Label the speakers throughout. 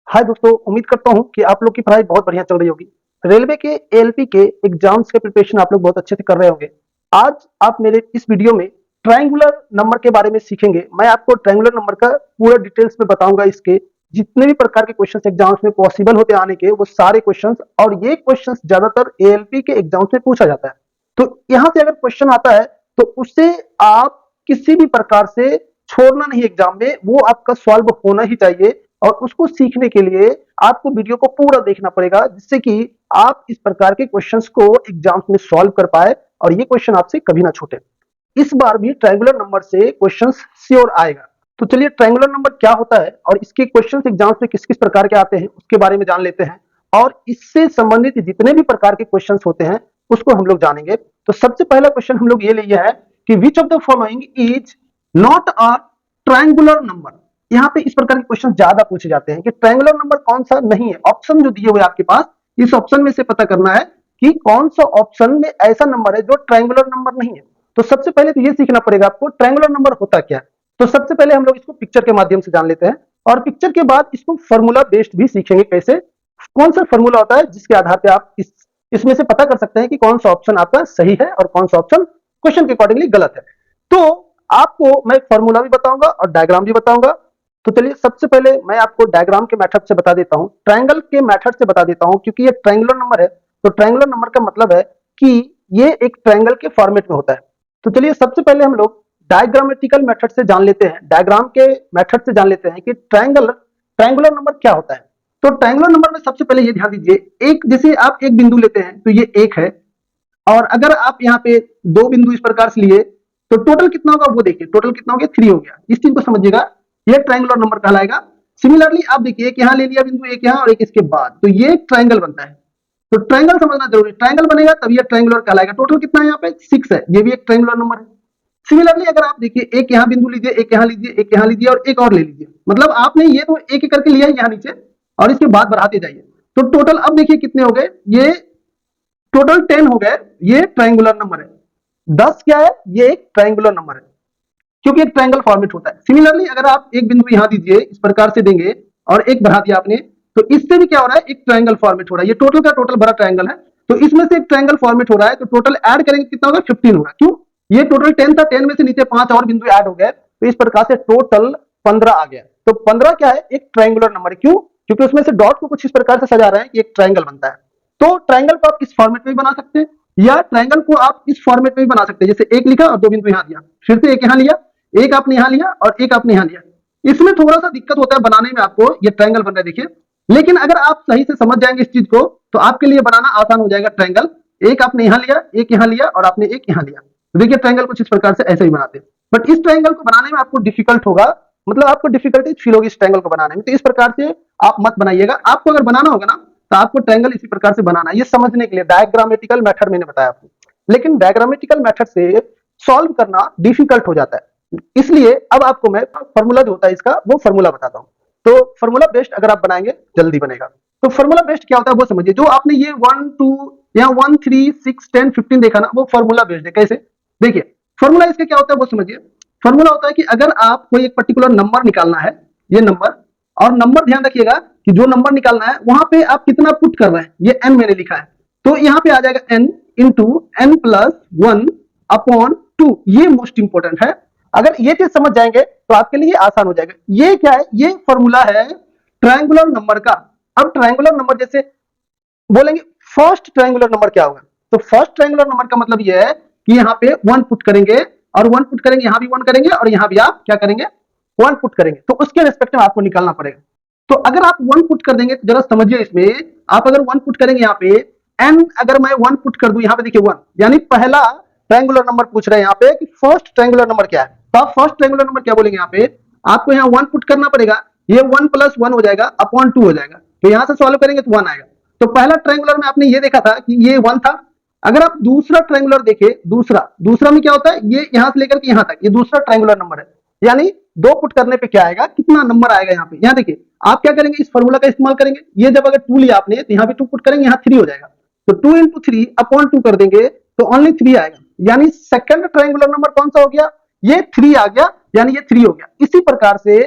Speaker 1: हाय दोस्तों, उम्मीद करता हूँ कि आप लोग की पढ़ाई बहुत बढ़िया चल रही होगी। रेलवे के एएलपी के एग्जाम्स के प्रिपरेशन आप लोग बहुत अच्छे से कर रहे होंगे। आज आप मेरे इस वीडियो में ट्रायंगुलर नंबर के बारे में सीखेंगे। मैं आपको ट्रायंगुलर नंबर का पूरा डिटेल्स में बताऊंगा। इसके जितने भी प्रकार के क्वेश्चंस एग्जाम्स में पॉसिबल होते आने के, वो सारे क्वेश्चंस, और ये क्वेश्चंस ज्यादातर एएलपी के एग्जाम्स में पूछा जाता है। तो यहाँ से अगर क्वेश्चन आता है तो उसे आप किसी भी प्रकार से छोड़ना नहीं एग्जाम में, वो आपका सॉल्व होना ही चाहिए। और उसको सीखने के लिए आपको वीडियो को पूरा देखना पड़ेगा, जिससे कि आप इस प्रकार के क्वेश्चंस को एग्जाम्स में सॉल्व कर पाए और ये क्वेश्चन आपसे कभी ना छूटे। इस बार भी ट्रायंगुलर नंबर से क्वेश्चंस श्योर आएगा। तो चलिए, ट्रायंगुलर नंबर क्या होता है और इसके क्वेश्चंस एग्जाम्स में किस किस प्रकार के आते हैं उसके बारे में जान लेते हैं। और इससे संबंधित जितने भी प्रकार के क्वेश्चंस होते हैं उसको हम लोग जानेंगे। तो सबसे पहला क्वेश्चन हम लोग ये लिया है कि which of the following is not a triangular number. यहाँ पे इस प्रकार के क्वेश्चन ज्यादा पूछे जाते हैं कि ट्रायंगुलर नंबर कौन सा नहीं है। ऑप्शन जो दिए हुए आपके पास, इस ऑप्शन में से पता करना है कि कौन सा ऑप्शन में ऐसा नंबर है जो ट्रायंगुलर नंबर नहीं है। तो सबसे पहले तो ये सीखना पड़ेगा आपको ट्रायंगुलर नंबर होता क्या है। तो सबसे पहले हम लोग इसको पिक्चर के माध्यम से जान लेते हैं, और पिक्चर के बाद इसको फॉर्मूला बेस्ड भी सीखेंगे। कैसे, कौन सा फॉर्मूला होता है जिसके आधार पे आप इसमें से पता कर सकते हैं कि कौन सा ऑप्शन आपका सही है और कौन सा ऑप्शन क्वेश्चन के अकॉर्डिंगली गलत है। तो आपको मैं फॉर्मूला भी बताऊंगा और डायग्राम भी बताऊंगा। तो चलिए, सबसे पहले मैं आपको डायग्राम के मेथड से बता देता हूं, ट्रायंगल के मेथड से बता देता हूं, क्योंकि ये ट्रायंगुलर नंबर है। तो ट्रायंगुलर नंबर का मतलब है कि ये एक ट्रायंगल के फॉर्मेट में होता है। तो चलिए, सबसे पहले हम लोग डायग्रामेटिकल मेथड से जान लेते हैं, डायग्राम के मेथड से जान लेते हैं कि ट्रायंगुलर नंबर क्या होता है। तो ट्रायंगुलर नंबर में सबसे पहले ये ध्यान दीजिए, एक जैसे आप एक बिंदु लेते हैं तो ये एक है, और अगर आप यहाँ पे दो बिंदु इस प्रकार से लिए तो टोटल कितना होगा वो देखिए, टोटल कितना हो गया, 3 हो गया। इस चीज को समझिएगा, ये ट्रायंगुलर नंबर कहलाएगा। सिमिलरली आप देखिए, एक यहाँ ले लिया बिंदु, एक यहाँ और एक इसके बाद, तो ये ट्रायंगल बनता है। तो ट्रायंगल समझना जरूरी, ट्रायंगल बनेगा तब ये ट्रायंगुलर कहलाएगा। टोटल कितना है यहाँ पे, 6 है, ये भी एक ट्रायंगुलर नंबर है। सिमिलरली अगर आप देखिए, एक यहाँ बिंदु लीजिए, एक यहाँ लीजिए, एक यहाँ लीजिए और एक और ले लीजिए, मतलब आपने ये तो एक एक करके लिया है यहाँ नीचे, और इसके बाद बढ़ाते जाइए। तो टोटल अब देखिए कितने हो गए, ये टोटल 10 हो गए। ये ट्रायंगुलर नंबर है। 10 क्या है, ये एक ट्रायंगुलर नंबर है, क्योंकि एक ट्रायंगल फॉर्मेट होता है। सिमिलरली अगर आप एक बिंदु यहां दीजिए, इस प्रकार से देंगे और एक बढ़ा दिया आपने, तो इससे भी क्या हो रहा है, एक ट्रायंगल फॉर्मेट हो रहा है। ये टोटल का टोटल बड़ा ट्रायंगल है, तो इसमें से एक ट्रायंगल फॉर्मेट हो रहा है। तो टोटल ऐड करेंगे कितना होगा, 15 होगा। क्यों, ये टोटल 10 था, 10 में से नीचे 5 और बिंदु ऐड हो गए, तो इस प्रकार से टोटल 15 आ गया। तो 15 क्या है, एक ट्रायंगुलर नंबर। क्यों, क्योंकि उसमें से डॉट को कुछ इस प्रकार से सजा रहे हैं कि एक ट्रायंगल बनता है। तो ट्रायंगल को आप इस फॉर्मेट में भी बना सकते हैं, या ट्रायंगल को आप इस फॉर्मेट में भी बना सकते हैं। जैसे एक लिखा और दो बिंदु यहां दिया, फिर से एक यहां लिया, एक आपने यहां लिया और एक आपने यहां लिया। इसमें थोड़ा सा दिक्कत होता है बनाने में, आपको ये ट्रायंगल बन रहा है देखिए। लेकिन अगर आप सही से समझ जाएंगे इस चीज को, तो आपके लिए बनाना आसान हो जाएगा ट्रायंगल। एक आपने यहां लिया, एक यहां लिया और आपने एक यहां लिया, तो देखिए ट्रायंगल कुछ इस प्रकार से ऐसे ही बनाते हैं। बट इस ट्रायंगल को बनाने में आपको डिफिकल्ट होगा, मतलब आपको डिफिकल्टी फील होगी इस ट्रायंगल को बनाने में। तो इस प्रकार से आप मत बनाइएगा। आपको अगर बनाना होगा ना, तो आपको ट्रायंगल इसी प्रकार से बनाना है। ये समझने के लिए डायग्रामेटिकल मेथड मैंने बताया आपको, लेकिन डायग्रामेटिकल मेथड से सॉल्व करना डिफिकल्ट हो जाता है। इसलिए अब आपको मैं फॉर्मूला जो होता है इसका, वो फॉर्मूला बताता हूं। तो फॉर्मूला बेस्ड अगर आप बनाएंगे जल्दी बनेगा। तो फॉर्मूला बेस्ड क्या होता है वो समझिए। जो आपने ये 1 2 या 1 3 6 10 15 देखा ना, वो फॉर्मूला बेस्ड है। कैसे, देखिए फॉर्मूला इसका क्या होता है वो समझिए। फॉर्मूला होता है कि अगर आप कोई एक पर्टिकुलर नंबर निकालना है, ये नंबर, और नंबर ध्यान रखिएगा कि जो नंबर निकालना है वहां पे आप कितना पुट कर रहे हैं। ये n मैंने लिखा है, तो यहाँ पे आ जाएगा n into n plus 1 upon 2। ये मोस्ट इंपोर्टेंट है। अगर ये चीज समझ जाएंगे तो आपके लिए आसान हो जाएगा। ये क्या है, ये फॉर्मूला है ट्रायंगुलर नंबर का। अब ट्रायंगुलर नंबर जैसे बोलेंगे, फर्स्ट ट्रायंगुलर नंबर क्या होगा, तो फर्स्ट ट्रायंगुलर नंबर का मतलब ये है कि यहाँ पे 1 पुट करेंगे, और 1 पुट करेंगे, यहाँ भी 1 करेंगे, और यहाँ भी आप क्या करेंगे, 1 पुट करेंगे। तो उसके रिस्पेक्ट में आपको निकालना पड़ेगा। तो अगर आप 1 पुट कर देंगे, तो जरा समझिए इसमें, आप अगर 1 पुट करेंगे यहाँ पे, एन अगर मैं 1 पुट कर दूं यहाँ पे, देखिए 1, यानी पहला ट्रायंगुलर नंबर पूछ रहे हैं यहाँ पे कि फर्स्ट ट्रायंगुलर नंबर क्या है। तो आप फर्स्ट ट्रायंगुलर नंबर क्या बोलेंगे, यहाँ पे आपको यहाँ 1 पुट करना पड़ेगा। ये 1 प्लस 1 हो जाएगा अपॉन 2 हो जाएगा। तो यहाँ से सॉल्व करेंगे तो 1 आएगा। तो पहला ट्रायंगुलर में आपने ये देखा था कि ये 1 था। अगर आप दूसरा ट्रायंगुलर देखिए, दूसरा में क्या होता है, ये यहाँ से लेकर के यहाँ तक, ये दूसरा ट्रायंगुलर नंबर है। यानी 2 पुट करने पे क्या आएगा, कितना नंबर आएगा यहाँ पे। यहाँ देखिए आप क्या करेंगे, इस फॉर्मूला का इस्तेमाल करेंगे। ये जब अगर 2 लिया आपने, तो यहाँ पे 2 पुट करेंगे, यहाँ 3 हो जाएगा। तो 2 इंटू 3 अपॉन 2 कर देंगे तो ओनली 3 आएगा। यानी सेकंड ट्रायंगुलर नंबर कौन सा हो गया, ये 3 आ गया, यानी ये 3 हो गया। इसी प्रकार से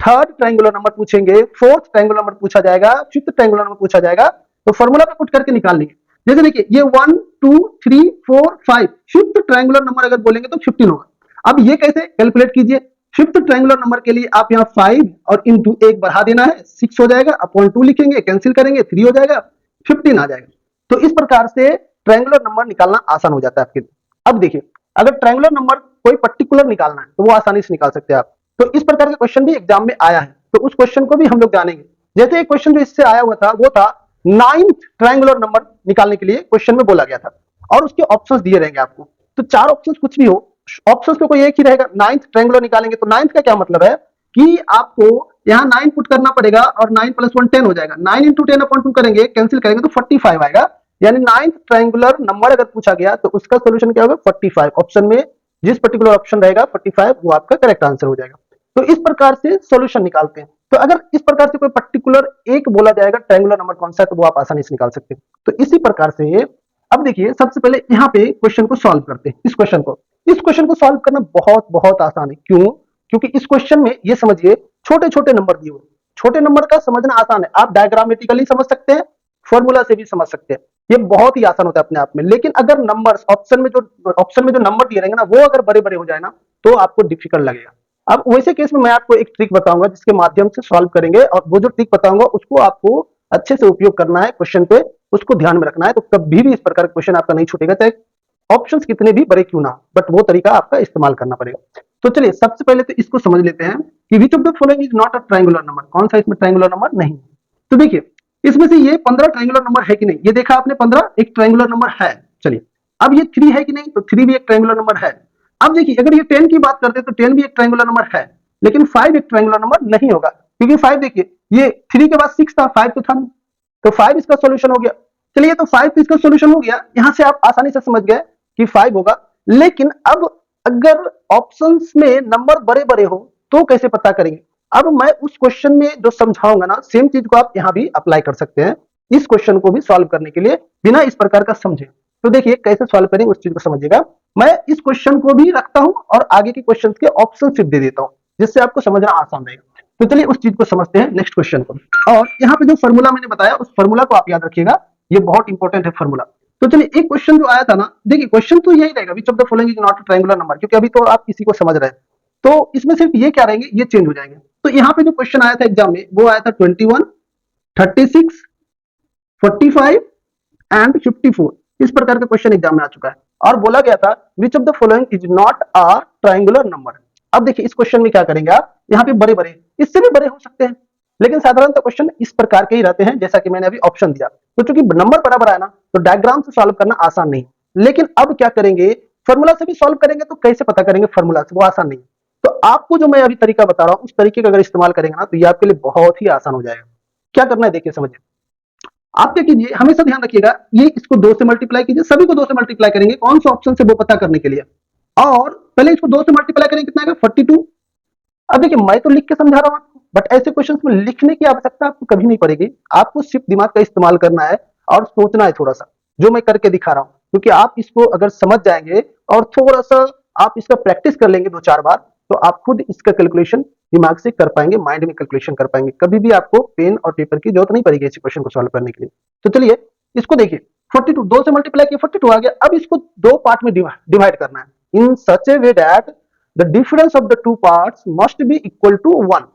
Speaker 1: थर्ड ट्रायंगुलर नंबर पूछेंगे, फोर्थ ट्रायंगुलर नंबर पूछा जाएगा, फिफ्थ ट्रायंगुलर नंबर पूछा जाएगा, तो फॉर्मूला पे पुट करके निकाल लेंगे। जैसे देखिए ये 1 2 3 4 5 फिफ्थ ट्रायंगुलर नंबर अगर बोलेंगे तो 15 होगा। अब ये कैसे कैलकुलेट कीजिए, फिफ्थ ट्रायंगुलर नंबर के लिए आप यहाँ 5 और इंटू 1 बढ़ा देना है, 6 हो जाएगा, अपॉन 2 लिखेंगे, कैंसिल करेंगे, 3 हो जाएगा, 15 आ जाएगा। तो इस प्रकार से ट्रायंगुलर नंबर निकालना आसान हो जाता है आपके लिए। अब देखिए अगर ट्रायंगुलर नंबर कोई पर्टिकुलर निकालना है तो वो आसानी से निकाल सकते हैं आप। तो इस प्रकार का क्वेश्चन भी एग्जाम में आया है, तो उस क्वेश्चन को भी हम लोग जानेंगे। जैसे एक क्वेश्चन जो इससे आया हुआ था वो था 9th ट्रायंगुलर नंबर निकालने के लिए क्वेश्चन में बोला गया था, और उसके ऑप्शंस दिए रहेंगे आपको। तो चार ऑप्शंस कुछ भी हो, ऑप्शंस तो कोई एक ही रहेगा। 9th ट्रायंगुलर निकालेंगे तो 9th का क्या मतलब है कि आपको यहाँ 9 पुट करना पड़ेगा, और 9 प्लस 1 10 हो जाएगा। 9 इंटू 10 अपॉन 2 करेंगे, कैंसिल करेंगे तो 45 आएगा। यानी 9th ट्रायंगुलर नंबर अगर पूछा गया तो उसका सोल्यूशन क्या होगा, 45। ऑप्शन में जिस पर्टिकुलर ऑप्शन रहेगा 45 वो आपका करेक्ट आंसर हो जाएगा। तो इस प्रकार से सॉल्यूशन निकालते हैं। तो अगर इस प्रकार से कोई पर्टिकुलर एक बोला जाएगा ट्रायंगुलर नंबर कौन सा है, तो वो आप आसानी से निकाल सकते हैं। तो इसी प्रकार से अब देखिए सबसे पहले यहाँ पे क्वेश्चन को सॉल्व करते हैं। इस क्वेश्चन को सॉल्व करना बहुत बहुत आसान है। क्यों? क्योंकि इस क्वेश्चन में ये समझिए छोटे छोटे नंबर दिए हुए, छोटे नंबर का समझना आसान है। आप डायग्रामेटिकली समझ सकते हैं, फॉर्मूला से भी समझ सकते हैं, ये बहुत ही आसान होता है अपने आप में। लेकिन अगर नंबर्स ऑप्शन में जो नंबर दिए रहेंगे ना वो अगर बड़े बड़े हो जाए ना तो आपको डिफिकल्ट लगेगा। अब वैसे केस में मैं आपको एक ट्रिक बताऊंगा जिसके माध्यम से सॉल्व करेंगे, और वो जो ट्रिक बताऊंगा उसको आपको अच्छे से उपयोग करना है क्वेश्चन पे, उसको ध्यान में रखना है। तो कभी भी इस प्रकार का क्वेश्चन आपका नहीं छूटेगा, चाहे ऑप्शंस कितने भी बड़े क्यों ना, बट वो तरीका आपका इस्तेमाल करना पड़ेगा। तो चलिए सबसे पहले तो इसको समझ लेते हैं कि which of the following is not a triangular number, कौन सा इसमें ट्रायंगुलर नंबर नहीं है। तो देखिए इसमें से ये 15 ट्रायंगुलर नंबर है कि नहीं, ये देखा आपने 15 एक ट्रायंगुलर नंबर है। चलिए अब ये 3 है कि नहीं, तो 3 भी एक ट्रायंगुलर नंबर है। अब देखिए अगर ये 10 की बात करते हैं तो 10 भी एक ट्रायंगुलर नंबर है, लेकिन 5 एक ट्रायंगुलर नंबर नहीं होगा, क्योंकि 5 देखिए ये 3 के बाद 6 था, 5 तो था नहीं, तो 5 इसका सॉल्यूशन हो गया। चलिए तो 5 इसका सॉल्यूशन हो गया, यहां से आप आसानी से समझ गए कि 5 होगा। लेकिन अब अगर ऑप्शंस में नंबर बड़े बड़े हो तो कैसे पता करेंगे। अब मैं उस क्वेश्चन में जो समझाऊंगा ना सेम चीज को आप यहां भी अप्लाई कर सकते हैं, इस क्वेश्चन को भी सॉल्व करने के लिए बिना इस प्रकार का समझे। तो देखिए कैसे सॉल्व करेंगे उस चीज को समझिएगा। मैं इस क्वेश्चन को भी रखता हूं और आगे के क्वेश्चंस के ऑप्शन सिर्फ दे देता हूं, जिससे आपको समझना आसान रहेगा। तो चलिए उस चीज को समझते हैं, नेक्स्ट क्वेश्चन को। और यहाँ पे जो फॉर्मूला मैंने बताया उस फॉर्मूला को आप याद रखिएगा, ये बहुत इंपॉर्टेंट है फॉर्मूला। तो चलिए एक क्वेश्चन जो आया था ना, देखिए क्वेश्चन तो यही रहेगा, which of the following is not a triangular number, क्योंकि अभी तो आप इसी को समझ रहे हैं। तो इसमें सिर्फ ये क्या रहेंगे, ये चेंज हो जाएंगे। तो यहाँ पे जो क्वेश्चन आया था एग्जाम में वो आया था 21, 36, 45 एंड 54। इस प्रकार का क्वेश्चन एग्जाम में आ चुका है, और बोला गया था which of the following is not a triangular number. अब देखिए इस क्वेश्चन में क्या करेंगे आप, यहाँ पे बड़े बड़े, इससे भी बड़े हो सकते हैं, लेकिन साधारणतः क्वेश्चन इस प्रकार के ही रहते हैं जैसा कि मैंने अभी ऑप्शन दिया। तो चूंकि नंबर बराबर आया ना तो डायग्राम से सॉल्व करना आसान नहीं, लेकिन अब क्या करेंगे, फॉर्मूला से भी सॉल्व करेंगे। तो कैसे पता करेंगे फॉर्मूला से, वो आसान नहीं। तो आपको जो मैं अभी तरीका बता रहा हूं उस तरीके का अगर इस्तेमाल करेंगे ना तो ये आपके लिए बहुत ही आसान हो जाएगा। क्या करना है देखिए समझिए, आप क्या कीजिए, हमेशा ध्यान रखिएगा, ये इसको 2 से मल्टीप्लाई कीजिए, सभी को 2 से मल्टीप्लाई करेंगे, कौन सा ऑप्शन से वो पता करने के लिए। और पहले इसको 2 से मल्टीप्लाई करेंगे, कितना आएगा 42। अब देखिए मैं तो लिख के समझा रहा हूं आपको, बट ऐसे क्वेश्चंस में लिखने की आवश्यकता आपको कभी नहीं पड़ेगी। आपको सिर्फ दिमाग का इस्तेमाल करना है और सोचना है थोड़ा सा, जो मैं करके दिखा रहा हूं। क्योंकि आप इसको अगर समझ जाएंगे और थोड़ा सा आप इसका प्रैक्टिस कर लेंगे 2-4 बार, तो आप खुद इसका कैलकुलेशन दिमाग से कर पाएंगे, माइंड में कैलकुलेशन कर पाएंगे। कभी भी आपको पेन और पेपर की जरूरत नहीं पड़ेगी इस क्वेश्चन को सॉल्व करने के लिए। तो चलिए इसको देखिए, 42 2 से मल्टीप्लाई किया 42 आ गया। अब इसको 2 पार्ट में डिवाइड करना है in such a way that the difference of the 2 parts must be equal to 1।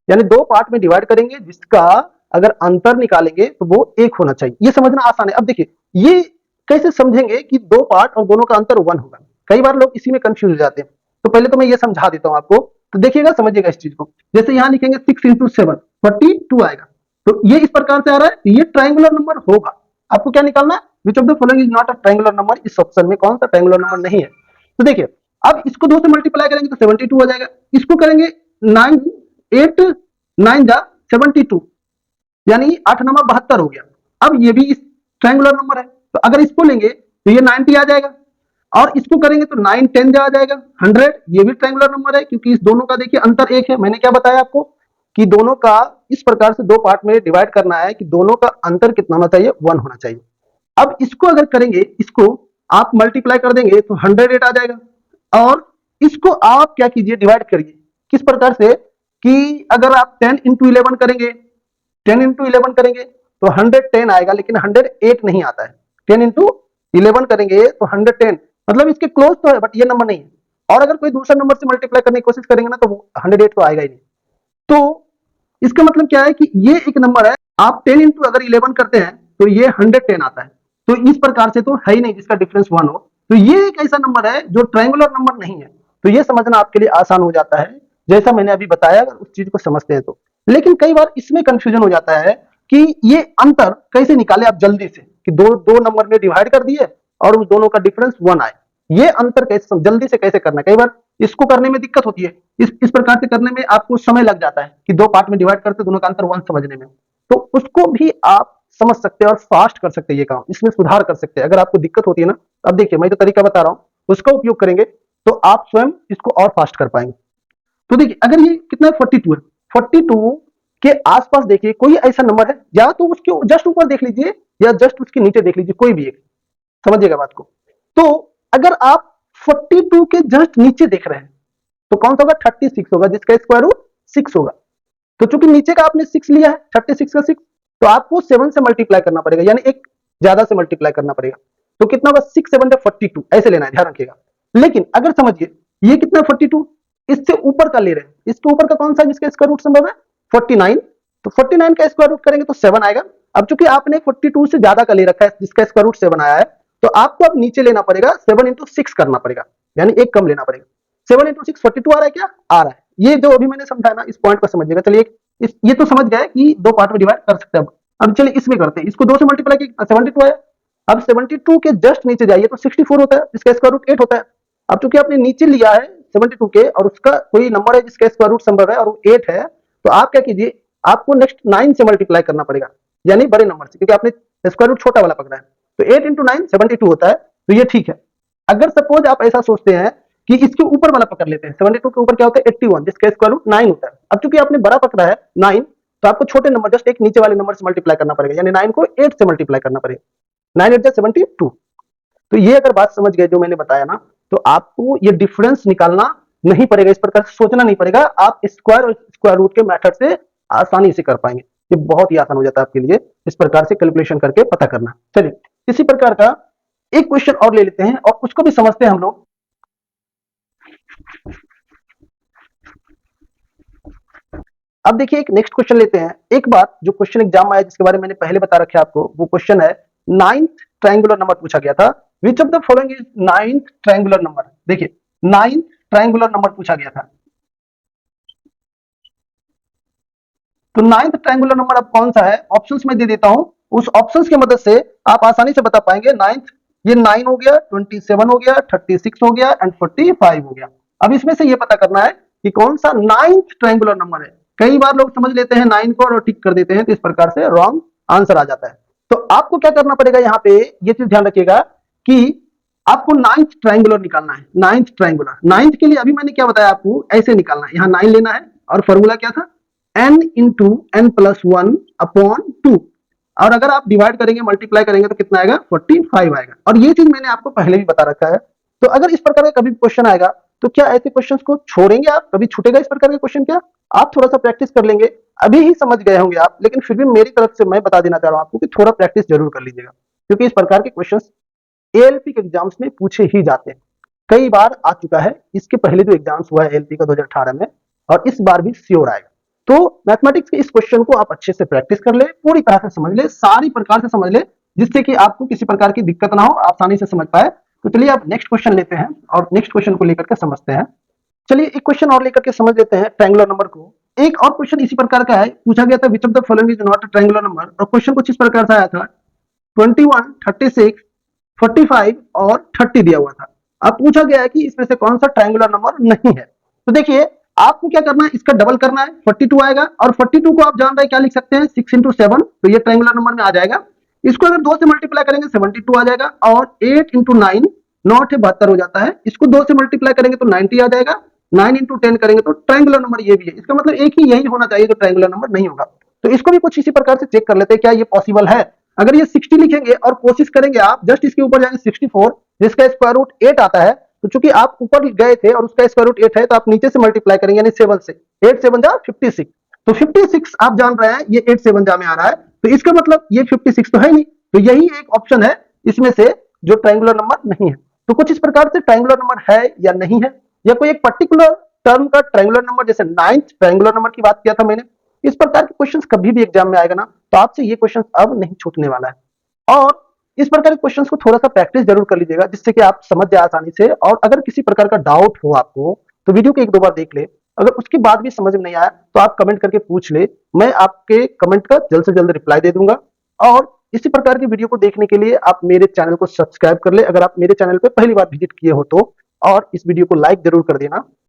Speaker 1: यानी 2 पार्ट में डिवाइड करेंगे जिसका अगर अंतर निकालेंगे तो वो 1 होना चाहिए। ये समझना आसान है। अब देखिए ये कैसे समझेंगे कि 2 पार्ट और दोनों का अंतर 1 होगा। कई बार लोग इसी में कंफ्यूज हो जाते हैं, तो पहले तो मैं ये समझा देता हूं आपको, तो देखिएगा समझिएगा इस चीज को। जैसे यहां लिखेंगे 6 इंटू 7 42 आएगा, तो ये इस प्रकार से आ रहा है, ये ट्रायंगुलर नंबर होगा। आपको क्या निकालना है, which of the following is not a triangular number. इस ऑप्शन में कौन सा ट्रायंगुलर नंबर नहीं है। तो देखिए अब इसको 2 से मल्टीप्लाई करेंगे तो 72 हो जाएगा, इसको करेंगे 9 8 9 जा 72, यानी 8 9 72 हो गया। अब ये भी इस ट्रायंगुलर नंबर है, तो अगर इसको लेंगे तो ये 90 आ जाएगा, और इसको करेंगे तो 9 10 आ जाएगा 100। ये भी ट्रायंगुलर नंबर है, क्योंकि इस दोनों का देखिए अंतर 1 है। मैंने क्या बताया आपको कि दोनों का इस प्रकार से 2 पार्ट में डिवाइड करना है कि दोनों का अंतर कितना होना चाहिए, 1 होना चाहिए। अब इसको अगर करेंगे, इसको आप मल्टीप्लाई कर देंगे तो 108 आ जाएगा, और इसको आप क्या कीजिए डिवाइड करिए, किस प्रकार से कि अगर आप 10 इंटू 11 करेंगे, 10 इंटू 11 करेंगे तो 110 आएगा, लेकिन 108 नहीं आता है। 10 इंटू 11 करेंगे तो 110, मतलब इसके क्लोज तो है बट ये नंबर नहीं है। और अगर कोई दूसरा नंबर से मल्टीप्लाई करने की कोशिश करेंगे ना तो 108 तो आएगा ही नहीं। तो इसका मतलब क्या है कि ये एक नंबर है, आप 10 इंटू अगर 11 करते हैं तो ये 110 आता है। तो इस प्रकार से तो है ही नहीं जिसका डिफरेंस 1 हो। तो ये एक ऐसा नंबर है जो ट्रायंगुलर नंबर नहीं है। तो ये समझना आपके लिए आसान हो जाता है, जैसा मैंने अभी बताया, अगर उस चीज को समझते हैं तो। लेकिन कई बार इसमें कंफ्यूजन हो जाता है कि ये अंतर कैसे निकाले आप जल्दी से, कि दो दो नंबर में डिवाइड कर दिए और उस दोनों का डिफरेंस 1 आए। ये अंतर कैसे जल्दी से कैसे करना है, कई बार इसको करने में दिक्कत होती है। इस प्रकार से करने में आपको समय लग जाता है कि दो पार्ट में डिवाइड करते दोनों का अंतर 1 समझने में। तो उसको भी आप समझ सकते हैं और फास्ट कर सकते हैं, ये काम इसमें सुधार कर सकते हैं। अगर आपको दिक्कत होती है ना, अब देखिए मैं जो तरीका बता रहा हूँ उसका उपयोग करेंगे तो आप स्वयं इसको और फास्ट कर पाएंगे। तो देखिए अगर ये कितना है 42 है, 42 के आसपास देखिए कोई ऐसा नंबर है, या तो उसके जस्ट ऊपर देख लीजिए या जस्ट उसके नीचे देख लीजिए, कोई भी एक, समझिएगा बात को। तो अगर आप 42 के जस्ट नीचे देख रहे हैं तो कौन सा होगा, 36 होगा, जिसका स्क्वायर रूट 6 होगा। तो चूंकि नीचे का आपने 6 लिया है, 36 का 6, तो आपको 7 से मल्टीप्लाई करना पड़ेगा, यानी एक ज्यादा से मल्टीप्लाई करना पड़ेगा। तो कितना होगा, 6 7 42, ऐसे लेना है, ध्यान रखिएगा। लेकिन अगर समझिए ये कितना 42, इससे ऊपर का ले रहे हैं, इसके ऊपर का कौन सा जिसका स्क्वायर रूट संभव है, 49। तो 49 का स्क्वायर रूट करेंगे तो 7 आएगा। अब चूंकि आपने 42 से ज्यादा का ले रखा है जिसका स्क्वायर रूट 7 आया है, तो आपको अब नीचे लेना पड़ेगा, 7 इंटू 6 करना पड़ेगा, यानी एक कम लेना पड़ेगा। 7 इंटू 6 42 आ रहा है, क्या आ रहा है। ये जो अभी मैंने समझाया ना, इस पॉइंट को समझिएगा। चलिए ये तो समझ गए कि दो पार्ट में डिवाइड कर सकते हैं। अब चलिए इसमें करते हैं, इसको 2 से मल्टीप्लाई किया 72 आया। अब 72 के जस्ट नीचे जाइए तो 64 होता है, इसका स्क्वायर रूट 8 होता है। अब चूंकि आपने नीचे लिया है 72 के और उसका कोई नंबर है जिसका स्क्वायर रूट संभव है और वो 8 है, तो आप क्या कीजिए, आपको नेक्स्ट 9 से मल्टीप्लाई करना पड़ेगा, यानी बड़े नंबर से, क्योंकि आपने स्क्वायर रूट छोटा वाला पकड़ा है। तो 8 इंटू 9 72 होता है, तो ये ठीक है। अगर सपोज आप ऐसा सोचते हैं कि इसके ऊपर वाला पकड़ लेते हैं, 72 के ऊपर क्या होता है 81, जिसका स्क्वायर रूट 9 होता है। अब चूंकि आपने बड़ा पकड़ा है 9, तो आपको छोटे नंबर जस्ट एक नीचे वाले नंबर से मल्टीप्लाई करना पड़ेगा, यानी 9 को 8 से मल्टीप्लाई करना पड़ेगा, 9 8 72। तो ये अगर बात समझ गए जो मैंने बताया ना, तो आपको ये डिफरेंस निकालना नहीं पड़ेगा, इस प्रकार से सोचना नहीं पड़ेगा, आप स्क्वायर और स्क्वायर रूट के मेथड से आसानी से कर पाएंगे। ये बहुत ही आसान हो जाता है आपके लिए इस प्रकार से कैलकुलेशन करके पता करना। चलिए इसी प्रकार का एक क्वेश्चन और ले लेते हैं और उसको भी समझते हैं हम लोग। अब देखिए एक नेक्स्ट क्वेश्चन लेते हैं। एक बार जो क्वेश्चन एग्जाम में आया जिसके बारे में मैंने पहले बता रखा है आपको, वो क्वेश्चन है 9th ट्रायंगुलर नंबर पूछा गया था। Which of the following is 9th triangular number. देखिए 9th ट्रायंगुलर नंबर पूछा गया था। तो 9th ट्रायंगुलर नंबर अब कौन सा है, ऑप्शंस में दे देता हूं, उस ऑप्शंस की मदद से आप आसानी से बता पाएंगे। 9th, ये 9 हो गया, 27 हो गया, 36 हो गया एंड 45 हो गया। अब इसमें से ये पता करना है कि कौन सा 9th ट्रायंगुलर नंबर है। कई बार लोग समझ लेते हैं 9 को और टिक कर देते हैं, तो इस प्रकार से रॉन्ग आंसर आ जाता है। तो आपको क्या करना पड़ेगा, यहाँ पे ये चीज ध्यान रखिएगा कि आपको 9th ट्रायंगुलर निकालना है। 9th ट्रायंगुलर, 9th के लिए अभी मैंने क्या बताया आपको, ऐसे निकालना है। यहाँ 9 लेना है और फॉर्मूला क्या था, n into n plus 1 upon 2, और अगर आप डिवाइड करेंगे मल्टीप्लाई करेंगे तो कितना आएगा, 45 आएगा। और ये चीज मैंने आपको पहले भी बता रखा है। तो अगर इस प्रकार का कभी क्वेश्चन आएगा तो क्या ऐसे क्वेश्चंस को छोड़ेंगे आप, कभी छूटेगा इस प्रकार के क्वेश्चन क्या, आप थोड़ा सा प्रैक्टिस कर लेंगे। अभी ही समझ गए होंगे आप, लेकिन फिर भी मेरी तरफ से मैं बता देना चाह रहा हूं आपको कि थोड़ा प्रैक्टिस जरूर कर लीजिएगा, क्योंकि इस प्रकार के क्वेश्चन एएलपी के एग्जाम्स में पूछे ही जाते हैं। कई बार आ चुका है, इसके पहले जो एग्जाम्स हुआ है एएलपी का 2018 में, और इस बार भी श्योर आएगा। तो मैथमेटिक्स के इस क्वेश्चन को आप अच्छे से प्रैक्टिस कर ले, पूरी तरह से समझ ले, सारी प्रकार से समझ ले, जिससे कि आपको किसी प्रकार की दिक्कत ना हो, आसानी से समझ पाए। तो चलिए आप नेक्स्ट क्वेश्चन लेते हैं और नेक्स्ट क्वेश्चन को लेकर के समझते हैं। चलिए एक क्वेश्चन और लेकर के समझ लेते हैं ट्रायंगुलर नंबर को। एक और क्वेश्चन इसी प्रकार का है, पूछा गया था which of the following is not a triangular number, और क्वेश्चन कुछ इस प्रकार से आया था 21, 36, 45 और 30 दिया हुआ था। अब पूछा गया है कि इसमें से कौन सा ट्रायंगुलर नंबर नहीं है। तो देखिए आपको क्या करना है, इसका डबल करना है, 42 आएगा, और 42 को आप जान रहे हैं क्या लिख सकते हैं, 6 इंटू 7, तो ये ट्रायंगुलर नंबर में आ जाएगा। इसको अगर 2 से मल्टीप्लाई करेंगे 72 आ जाएगा, और 8 इंटू 9, 9 8 72 हो जाता है, इसको 2 से मल्टीप्लाई करेंगे तो 90 आ जाएगा, 9 इंटू 10 करेंगे तो ट्रायंगुलर नंबर ये भी है। इसका मतलब एक ही यही होना चाहिए जो ट्रायंगुलर नंबर नहीं होगा। तो इसको भी कुछ इसी प्रकार से चेक कर लेते हैं क्या ये पॉसिबल है। अगर ये 60 लिखेंगे और कोशिश करेंगे आप, जस्ट इसके ऊपर जाएंगे 64, जिसका स्क्वायर रूट 8 आता है, तो चूंकि आप ऊपर गए थे और उसका स्क्वायर रूट 8 है, तो आप नीचे से मल्टीप्लाई करेंगे, यानी 7 से। 8 7 जा 56। तो 56 आप जान रहे हैं, ये 8 7 जा में आ रहा है, तो इसका मतलब ये 56 तो है नहीं। तो यही एक ऑप्शन है इसमें से जो ट्रायंगुलर नंबर नहीं है। तो कुछ इस प्रकार से ट्रायंगुलर नंबर है या नहीं है, या कोई एक पर्टिकुलर टर्म का ट्रायंगुलर नंबर, जैसे 9th ट्रायंगुलर नंबर की बात किया था मैंने। इस प्रकार के क्वेश्चंस कभी भी एग्जाम में आएगा ना, तो आपसे ये क्वेश्चंस अब नहीं छूटने वाला है। और इस प्रकार के क्वेश्चंस को थोड़ा सा प्रैक्टिस जरूर कर लीजिएगा, जिससे कि आप समझ जाए आसानी से। और अगर किसी प्रकार का डाउट हो आपको, तो वीडियो को एक दो बार देख ले। अगर उसके बाद भी समझ में नहीं आया, तो आप कमेंट करके पूछ ले, मैं आपके कमेंट का जल्द से जल्द रिप्लाई दे दूंगा। और इसी प्रकार की वीडियो को देखने के लिए आप मेरे चैनल को सब्सक्राइब कर ले, अगर आप मेरे चैनल पे पहली बार विजिट किए हो तो। और इस वीडियो को लाइक जरूर कर देना।